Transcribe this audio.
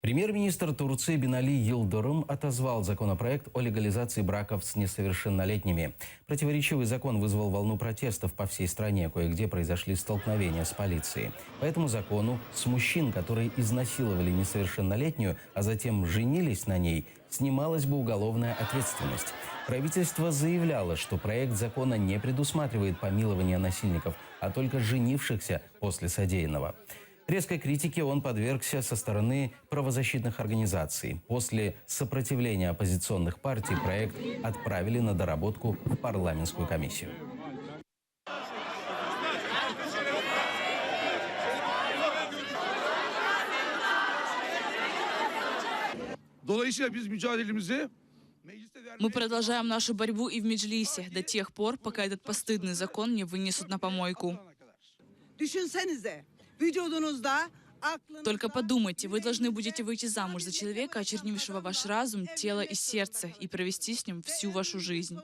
Премьер-министр Турции Бинали Йылдырым отозвал законопроект о легализации браков с несовершеннолетними. Противоречивый закон вызвал волну протестов по всей стране, кое-где произошли столкновения с полицией. По этому закону с мужчин, которые изнасиловали несовершеннолетнюю, а затем женились на ней, снималась бы уголовная ответственность. Правительство заявляло, что проект закона не предусматривает помилование насильников, а только женившихся после содеянного. Резкой критике он подвергся со стороны правозащитных организаций. После сопротивления оппозиционных партий проект отправили на доработку в парламентскую комиссию. Мы продолжаем нашу борьбу и в Меджлисе до тех пор, пока этот постыдный закон не вынесут на помойку. Только подумайте, вы должны будете выйти замуж за человека, очернившего ваш разум, тело и сердце, и провести с ним всю вашу жизнь.